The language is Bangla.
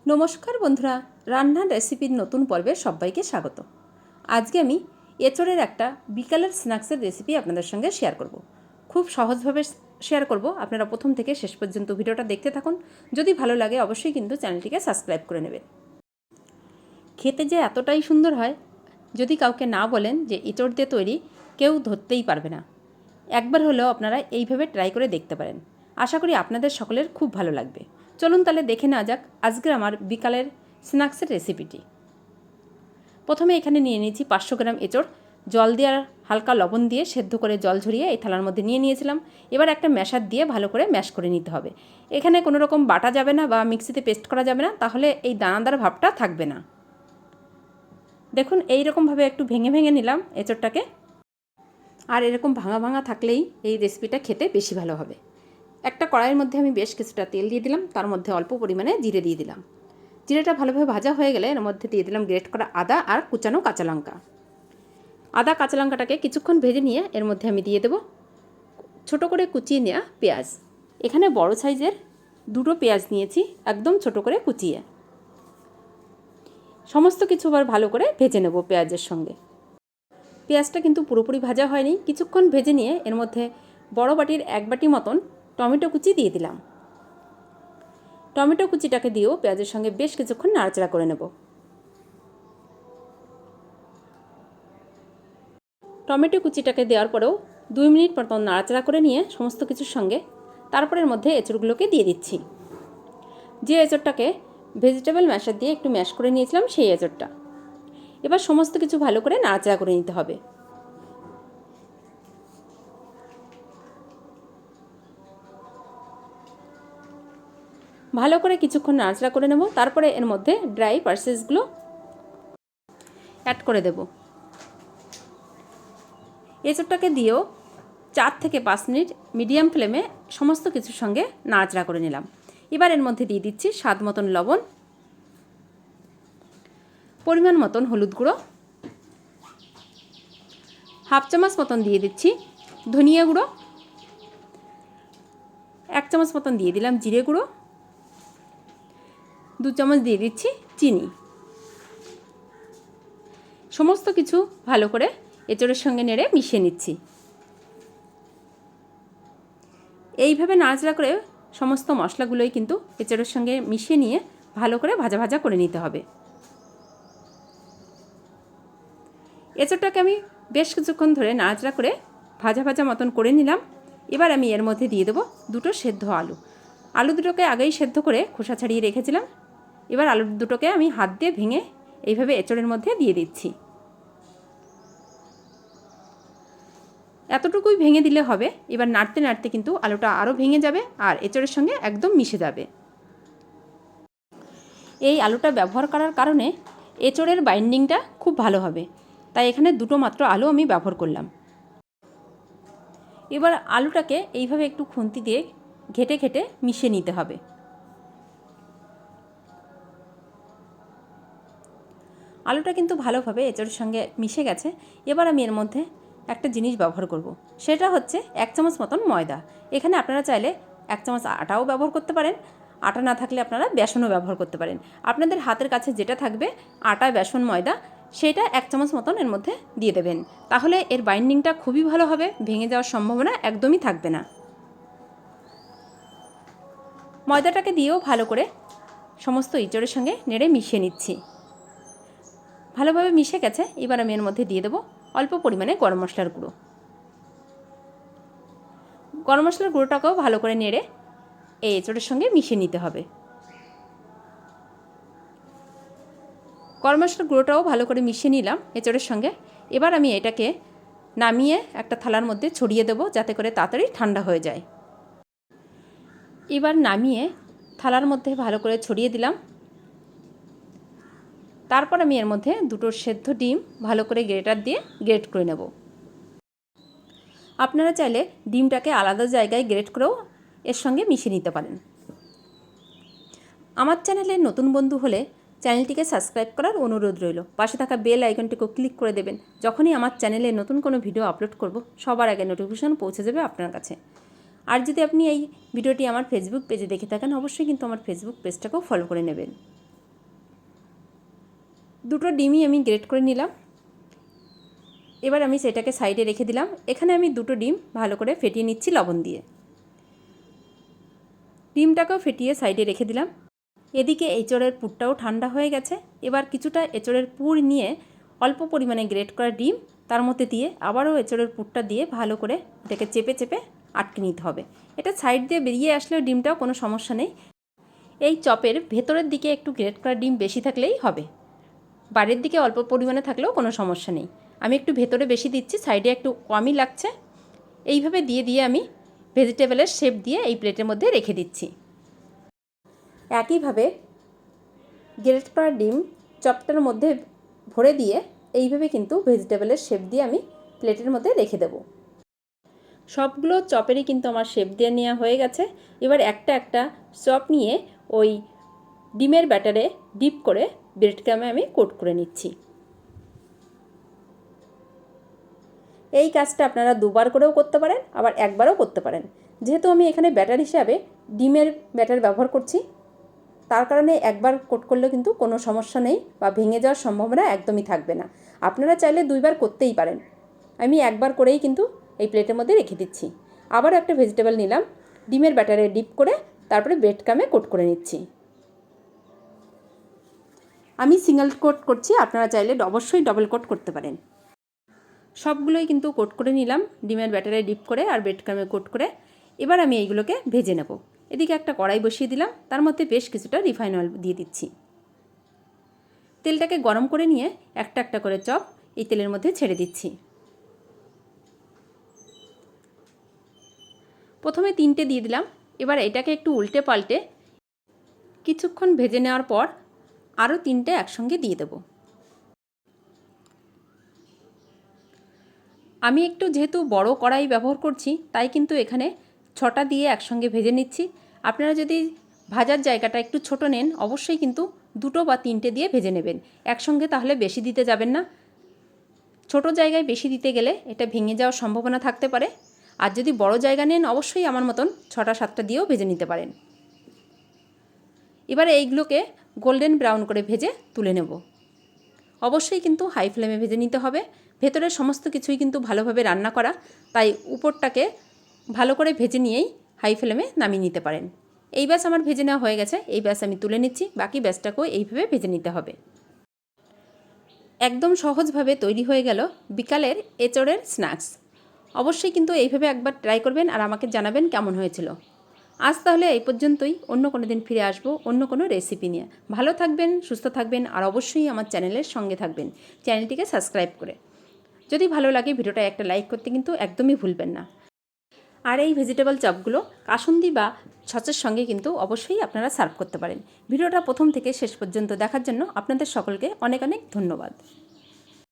নমস্কার বন্ধুরা, রান্নার রেসিপির নতুন পর্বে সবাইকে স্বাগত। আজকে আমি এঁচোড়ের একটা বিকালের স্ন্যাক্সের রেসিপি আপনাদের সঙ্গে শেয়ার করব। খুব সহজভাবে শেয়ার করব, আপনারা প্রথম থেকে শেষ পর্যন্ত ভিডিওটা দেখতে থাকুন। যদি ভালো লাগে অবশ্যই কিন্তু চ্যানেলটিকে সাবস্ক্রাইব করে নেবেন। খেতে যে এতটাই সুন্দর হয়, যদি কাউকে না বলেন যে এঁচোড় দিয়ে তৈরি, কেউ ধরতেই পারবে না। একবার হলেও আপনারা এইভাবে ট্রাই করে দেখতে পারেন। আশা করি আপনাদের সকলের খুব ভালো লাগবে। চলুন তাহলে দেখে নেওয়া যাক আজকের আমার বিকালের স্ন্যাক্সের রেসিপিটি। প্রথমে এখানে নিয়ে নিয়েছি 500 গ্রাম এঁচোড়। জল দিয়ে আর হালকা লবণ দিয়ে সেদ্ধ করে জল ঝরিয়ে এই থালার মধ্যে নিয়ে নিয়েছিলাম। এবার একটা ম্যাশার দিয়ে ভালো করে ম্যাশ করে নিতে হবে। এখানে কোনো রকম বাটা যাবে না বা মিক্সিতে পেস্ট করা যাবে না, তাহলে এই দানাদার ভাবটা থাকবে না। দেখুন এই রকমভাবে একটু ভেঙে ভেঙে নিলাম এঁচোড়টাকে। আর এরকম ভাঙা ভাঙা থাকলেই এই রেসিপিটা খেতে বেশি ভালো হবে। একটা কড়াইয়ের মধ্যে আমি বেশ কিছুটা তেল দিয়ে দিলাম, তার মধ্যে অল্প পরিমাণে জিরে দিয়ে দিলাম। জিরেটা ভালোভাবে ভাজা হয়ে গেলে এর মধ্যে দিয়ে দিলাম গ্রেট করা আদা আর কুচানো কাঁচা লঙ্কা। আদা কাঁচা লঙ্কাটাকে কিছুক্ষণ ভেজে নিয়ে এর মধ্যে আমি দিয়ে দেবো ছোটো করে কুচিয়ে নেওয়া পেঁয়াজ। এখানে বড় সাইজের 2টো পেঁয়াজ নিয়েছি, একদম ছোটো করে কুচিয়ে। সমস্ত কিছু আবার ভালো করে ভেজে নেব পেঁয়াজের সঙ্গে। পেঁয়াজটা কিন্তু পুরোপুরি ভাজা হয়নি, কিছুক্ষণ ভেজে নিয়ে এর মধ্যে বড় বাটির 1 বাটি মতন টমেটো কুচি দিয়ে দিলাম। টমেটো কুচিটাকে দিয়েও পেঁয়াজের সঙ্গে বেশ কিছুক্ষণ নাড়াচাড়া করে নেব। টমেটো কুচিটাকে দেওয়ার পরেও 2 মিনিট মতন নাড়াচাড়া করে নিয়ে সমস্ত কিছুর সঙ্গে তারপর এর মধ্যে এঁচড়গুলোকে দিয়ে দিচ্ছি। যে এঁচড়টাকে ভেজিটেবল ম্যাশার দিয়ে একটু ম্যাশ করে নিয়েছিলাম সেই এঁচড়টা। এবার সমস্ত কিছু ভালো করে নাড়াচাড়া করে নিতে হবে। ভালো করে কিছুক্ষণ নাড়াচাড়া করে নেব। তারপরে এর মধ্যে ড্রাই পালসেসগুলো অ্যাড করে দেব। এঁচড়টাকে দিয়েও 4 থেকে 5 মিনিট মিডিয়াম ফ্লেমে সমস্ত কিছুর সঙ্গে নাড়াচাড়া করে নিলাম। এবার এর মধ্যে দিয়ে দিচ্ছি স্বাদ মতন লবণ, পরিমাণ মতন হলুদ গুঁড়ো, হাফ চামচ মতন দিয়ে দিচ্ছি ধনিয়া গুঁড়ো, 1 চামচ মতন দিয়ে দিলাম জিরে গুঁড়ো, 2 চামচ দিয়ে দিচ্ছি চিনি। সমস্ত কিছু ভালো করে এঁচড়ের সঙ্গে নেড়ে মিশিয়ে নিচ্ছি। এইভাবে নাড়াচাড়া করে সমস্ত মশলাগুলোই কিন্তু এঁচড়ের সঙ্গে মিশিয়ে নিয়ে ভালো করে ভাজা ভাজা করে নিতে হবে। এঁচড়টাকে আমি বেশ কিছুক্ষণ ধরে নাড়াচাড়া করে ভাজা ভাজা মতন করে নিলাম। এবার আমি এর মধ্যে দিয়ে দেবো 2টো সেদ্ধ আলু। আলু দুটোকে আগেই সেদ্ধ করে খোসা ছাড়িয়ে রেখেছিলাম। এবার আলু দুটোকে আমি হাত দিয়ে ভেঙে এইভাবে এঁচড়ের মধ্যে দিয়ে দিচ্ছি। এতটুকুই ভেঙে দিলে হবে। এবার নাড়তে নাড়তে কিন্তু আলুটা আরও ভেঙে যাবে আর এঁচড়ের সঙ্গে একদম মিশে যাবে। এই আলুটা ব্যবহার করার কারণে এঁচড়ের বাইন্ডিংটা খুব ভালো হবে, তাই এখানে 2টো মাত্র আলু আমি ব্যবহার করলাম। এবার আলুটাকে এইভাবে একটু খুন্তি দিয়ে ঘেটে ঘেটে মিশিয়ে নিতে হবে। আলুটা কিন্তু ভালোভাবে এঁচড়ের সঙ্গে মিশে গেছে। এবার আমি এর মধ্যে একটা জিনিস ব্যবহার করব, সেটা হচ্ছে 1 চামচ মতন ময়দা। এখানে আপনারা চাইলে 1 চামচ আটাও ব্যবহার করতে পারেন, আটা না থাকলে আপনারা বেসনও ব্যবহার করতে পারেন। আপনাদের হাতের কাছে যেটা থাকবে আটা, বেসন, ময়দা, সেটা 1 চামচ মতন এর মধ্যে দিয়ে দেবেন। তাহলে এর বাইন্ডিংটা খুবই ভালো হবে, ভেঙে যাওয়ার সম্ভাবনা একদমই থাকবে না। ময়দাটাকে দিয়েও ভালো করে সমস্ত এঁচড়ের সঙ্গে নেড়ে মিশিয়ে নিচ্ছি। ভালোভাবে মিশে গেছে। এবার আমি এর মধ্যে দিয়ে দেবো অল্প পরিমাণে গরম মশলার গুঁড়ো। গরম মশলার গুঁড়োটাকেও ভালো করে নেড়ে এই এঁচড়ের সঙ্গে মিশিয়ে নিতে হবে। গরম মশলার গুঁড়োটাও ভালো করে মিশিয়ে নিলাম এঁচড়ের সঙ্গে। এবার আমি এটাকে নামিয়ে একটা থালার মধ্যে ছড়িয়ে দেবো, যাতে করে তাড়াতাড়ি ঠান্ডা হয়ে যায়। এবার নামিয়ে থালার মধ্যে ভালো করে ছড়িয়ে দিলাম। তারপর আমি এর মধ্যে 2টো সেদ্ধ ডিম ভালো করে গ্রেটার দিয়ে গ্রেট করে নেব। আপনারা চাইলে ডিমটাকে আলাদা জায়গায় গ্রেট করেও এর সঙ্গে মিশিয়ে নিতে পারেন। আমার চ্যানেলে নতুন বন্ধু হলে চ্যানেলটিকে সাবস্ক্রাইব করার অনুরোধ রইল। পাশে থাকা বেল আইকনটিকে ক্লিক করে দেবেন। যখনই আমার চ্যানেলে নতুন কোনো ভিডিও আপলোড করব, সবার আগে নোটিফিকেশন পৌঁছে যাবে আপনার কাছে। আর যদি আপনি এই ভিডিওটি আমার ফেসবুক পেজে দেখে থাকেন, অবশ্যই কিন্তু আমার ফেসবুক পেজটাকেও ফলো করে নেবেন। দুটো ডিমই আমি গ্রেট করে নিলাম। এবার আমি সেটাকে সাইডে রেখে দিলাম। এখানে আমি দুটো ডিম ভালো করে ফেটিয়ে নিচ্ছি লবণ দিয়ে। ডিমটাকেও ফেটিয়ে সাইডে রেখে দিলাম। এদিকে এঁচড়ের পুরটাও ঠান্ডা হয়ে গেছে। এবার কিছুটা এঁচড়ের পুর নিয়ে অল্প পরিমাণে গ্রেট করা ডিম তার মধ্যে দিয়ে আবারও এঁচড়ের পুরটা দিয়ে ভালো করে এটাকে চেপে চেপে আটকে নিতে হবে। এটা সাইড দিয়ে বেরিয়ে আসলেও ডিমটাও কোনো সমস্যা নেই। এই চপের ভেতরের দিকে একটু গ্রেট করা ডিম বেশি থাকলেই হবে, বাইরের দিকে অল্প পরিমাণে থাকলেও কোনো সমস্যা নেই। আমি একটু ভেতরে বেশি দিচ্ছি, সাইডে একটু কমই লাগছে। এইভাবে দিয়ে দিয়ে আমি ভেজিটেবলের শেপ দিয়ে এই প্লেটের মধ্যে রেখে দিচ্ছি। একইভাবে গ্রেট করা ডিম চপটার মধ্যে ভরে দিয়ে এইভাবে কিন্তু ভেজিটেবলের শেপ দিয়ে আমি প্লেটের মধ্যে রেখে দেব। সবগুলো চপেরই কিন্তু আমার শেপ দিয়ে নেওয়া হয়ে গেছে। এবার একটা একটা চপ নিয়ে ওই ডিমের ব্যাটারে ডিপ করে ব্রেড ক্রামে আমি কোট করে নিচ্ছি। এই কাজটা আপনারা দুবার করেও করতে পারেন, আবার একবারও করতে পারেন। যেহেতু আমি এখানে ব্যাটার হিসাবে ডিমের ব্যাটার ব্যবহার করছি, তার কারণে একবার কোট করলে কিন্তু কোনো সমস্যা নেই বা ভেঙে যাওয়ার সম্ভাবনা একদমই থাকবে না। আপনারা চাইলে দুইবার করতেই পারেন। আমি একবার করেই কিন্তু এই প্লেটের মধ্যে রেখে দিচ্ছি। আবার একটা ভেজিটেবল নিলাম, ডিমের ব্যাটারে ডিপ করে তারপরে ব্রেড ক্রামে কোট করে নিচ্ছি। আমি সিঙ্গেল কোট করছি, আপনারা চাইলে অবশ্যই ডবল কোট করতে পারেন। সবগুলোই কিন্তু কোট করে নিলাম ডিমের ব্যাটারে ডিপ করে আর ব্রেড ক্রামে কোট করে। এবার আমি এইগুলোকে ভেজে নেব। এদিকে একটা কড়াই বসিয়ে দিলাম, তার মধ্যে বেশ কিছুটা রিফাইন অয়েল দিয়ে দিচ্ছি। তেলটাকে গরম করে নিয়ে একটা একটা করে চপ এই তেলের মধ্যে ছেড়ে দিচ্ছি। প্রথমে 3টে দিয়ে দিলাম। এবার এটাকে একটু উল্টে পাল্টে কিছুক্ষণ ভেজে নেওয়ার পর আরও 3টে একসঙ্গে দিয়ে দেব। আমি একটু যেহেতু বড় কড়াই ব্যবহার করছি, তাই কিন্তু এখানে 6টা দিয়ে একসঙ্গে ভেজে নিচ্ছি। আপনারা যদি ভাজার জায়গাটা একটু ছোট নেন, অবশ্যই কিন্তু 2টো বা 3টে দিয়ে ভেজে নেবেন একসঙ্গে, তাহলে বেশি দিতে যাবেন না। ছোট জায়গায় বেশি দিতে গেলে এটা ভেঙে যাওয়ার সম্ভাবনা থাকতে পারে। আর যদি বড় জায়গা নেন, অবশ্যই আমার মতন 6টা 7টা দিয়েও ভেজে নিতে পারেন। এবারে এইগুলোকে গোল্ডেন ব্রাউন করে ভেজে তুলে নেব। অবশ্যই কিন্তু হাই ফ্লেমে ভেজে নিতে হবে। ভেতরের সমস্ত কিছুই কিন্তু ভালোভাবে রান্না করা, তাই উপরটাকে ভালো করে ভেজে নিয়েই হাই ফ্লেমে নামিয়ে নিতে পারেন। এই ব্যাস আমার ভেজে নেওয়া হয়ে গেছে। এই ব্যাস আমি তুলে নিচ্ছি। বাকি ব্যাসটাকেও এইভাবে ভেজে নিতে হবে। একদম সহজভাবে তৈরি হয়ে গেল বিকালের এঁচড়ের স্ন্যাক্স। অবশ্যই কিন্তু এইভাবে একবার ট্রাই করবেন আর আমাকে জানাবেন কেমন হয়েছিল। আজ তাহলে এই পর্যন্তই। অন্য কোনো দিন ফিরে আসবো অন্য কোনো রেসিপি নিয়ে। ভালো থাকবেন, সুস্থ থাকবেন আর অবশ্যই আমার চ্যানেলের সঙ্গে থাকবেন, চ্যানেলটিকে সাবস্ক্রাইব করে। যদি ভালো লাগে ভিডিওটা একটা লাইক করতে কিন্তু একদমই ভুলবেন না। আর এই ভেজিটেবল চপগুলো কাসুন্দি বা সসের সঙ্গে কিন্তু অবশ্যই আপনারা সার্ভ করতে পারেন। ভিডিওটা প্রথম থেকে শেষ পর্যন্ত দেখার জন্য আপনাদের সকলকে অনেক অনেক ধন্যবাদ।